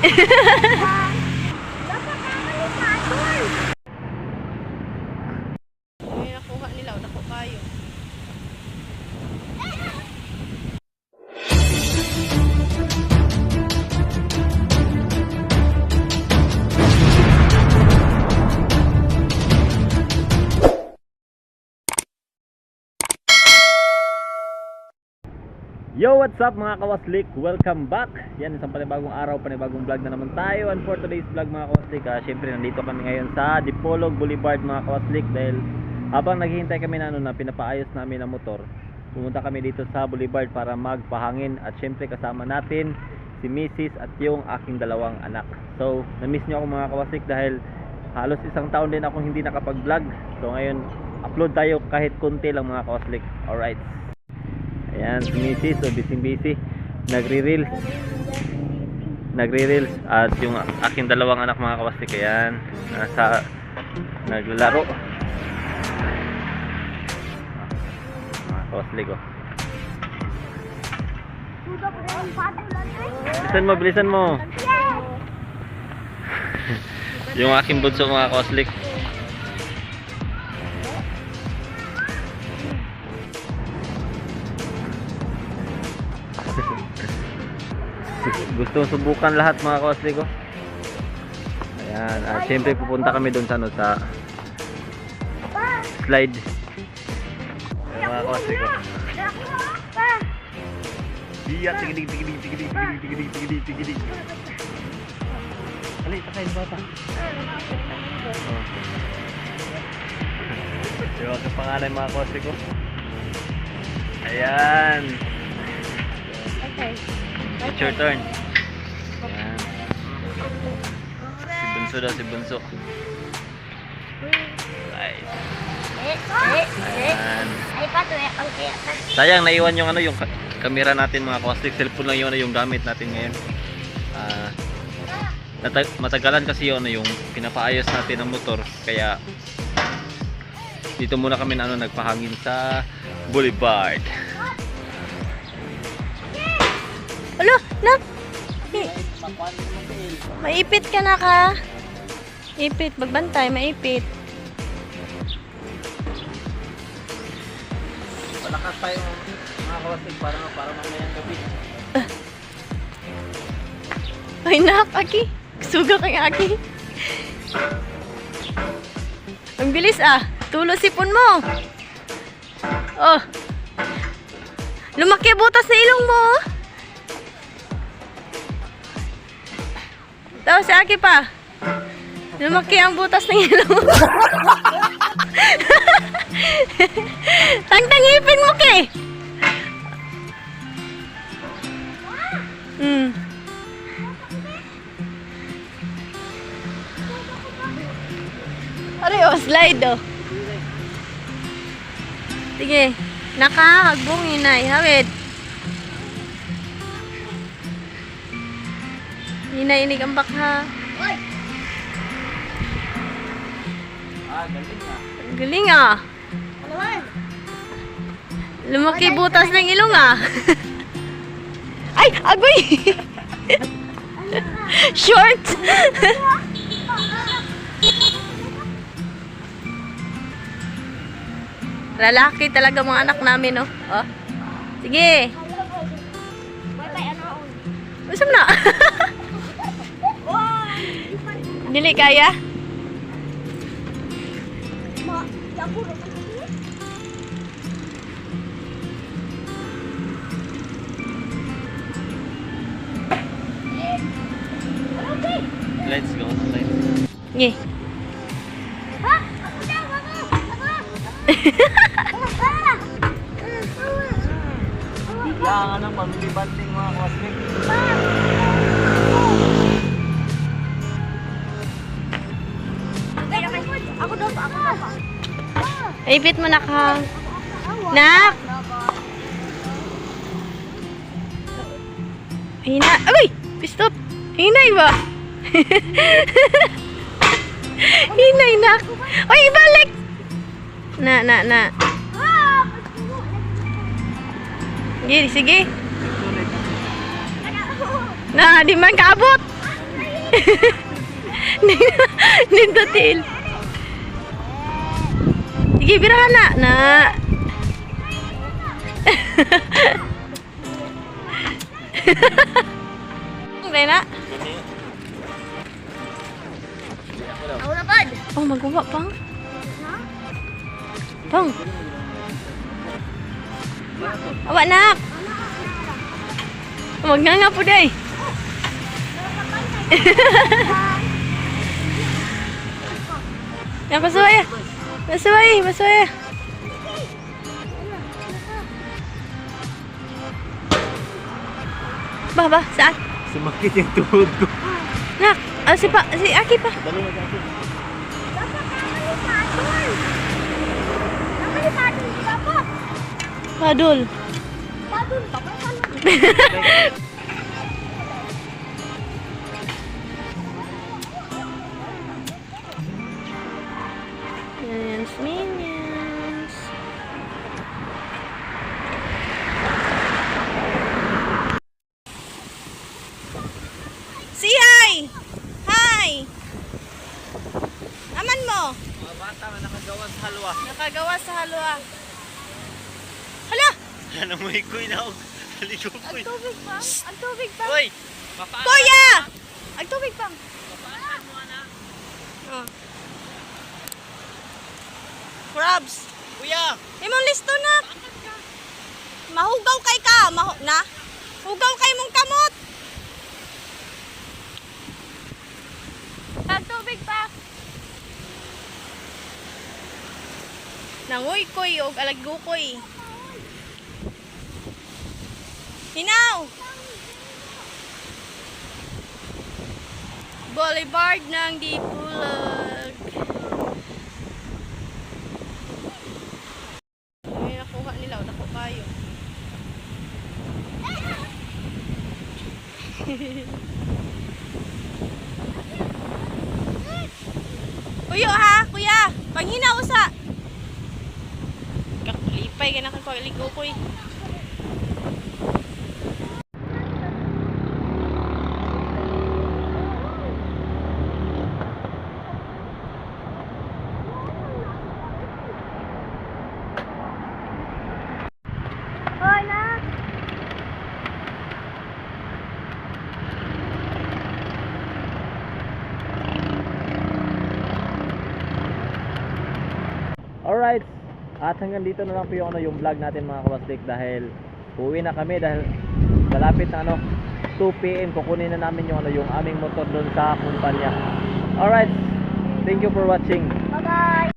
May nakuha nila, naku kayo. Yo, what's up mga kawaslik? Welcome back. Yan, isang panibagong araw, panibagong vlog na naman tayo. And for today's vlog mga kawaslik, syempre nandito kami ngayon sa Dipolog Boulevard mga kawaslik. Dahil habang naghihintay kami na, na pinapaayos namin ang motor, pumunta kami dito sa Boulevard para magpahangin. At syempre kasama natin si Mrs. at yung aking dalawang anak. So, na-miss nyo ako mga kawaslik dahil halos isang taon din akong hindi nakapag-vlog. So ngayon, upload tayo kahit konti lang mga kawaslik. Alright. Ayan, si Mrs. So busy nagre-reels at yung aking dalawang anak mga kawastik, ayan, nasa naglalaro mga kawastik. Bilisan mo yung aking bunso mga kawastik. Gusto subukan lahat mga kawaslik ko. Ayan, at syempre pupunta kami doon sa sa slide. Ayan, mga kawaslik ko. Diya, tigidig. Alay, takayin bata. Yung aking pangalan mga kawaslik ko. Ayan. Okay. It's your turn. Ayan. Si Bunso. Right. Ayan. Sayang naiwan yung yung camera natin mga kawaslik. Cellphone lang yung gamit natin ngayon. Matagalan kasi yung pinapaayos natin ang motor. Kaya dito muna kami nagpahangin sa Boulevard. Alo, nak! Maipit ka na ka. Ipit, magbantay, maipit. Palakas tayo mga kawastik para mamayang gabi. Ay nak, Aki. Suga kay Aki. Ang bilis Tulo sipon mo. Oh. Lumaki butas sa ilong mo. Tapos si Aki pa. Lumaki ang butas ng ilong. Tangtangipin mo kay. Slide Sige. Nakahagbong hinay. Hawid. Hinay-inig ang bakha. Galing Lumaki butas ng ilong Ay! Agoy! Short! Lalaki talaga mga anak namin, oh. Sige. Masam na. Dili kaya? Let's go. Sige. Bigla ng pamilibanding mga kawastik. Ipit mo na ka. Nak! Hina. Uy! Pistop! Hinay ba? Hinay, nak. Uy, ibalik! Na. Sige. Na, di man kaabot. Nindutil. Sige, birahan na. Na. Rena. Ako na bad. Oh, magawa pang. Pang. Awa nak. Wag nga po day. Yang pasuay. Pasuay. Bah, saan? Sumakit yung tuhod ko. Nak, si Aki pa. Dalo na kasi. Padul. Minions. Si hi! Hi! Aman mo? Mga bata na nakagawa sa halwa. Nakagawa sa halwa. Hala! Namuhay ko na ako. Haligo ko. Ang tubig pa? Ang tubig pa? Hoy! Mapaan Kuya! Ang tubig pa? mo na. Oh. Crabs! Kuya! Imong listo na! Mahugaw kay ka! Na? Hugaw kay mong kamot! Ang tubig pa! Nanguy koy o alaggukoy. Hinaw! Boulevard ng Dipolog. May nakuha nila o nakuha kayo. Kuya ha, kuya! Panghinaw sa! Kakulipay ka na kakaligo ko eh. Alright, at hanggang dito na lang po yung vlog natin mga kawaslik dahil uwi na kami dahil malapit na 2 PM kukunin na namin yung aming motor doon sa kumpanya. Alright, thank you for watching. Bye-bye.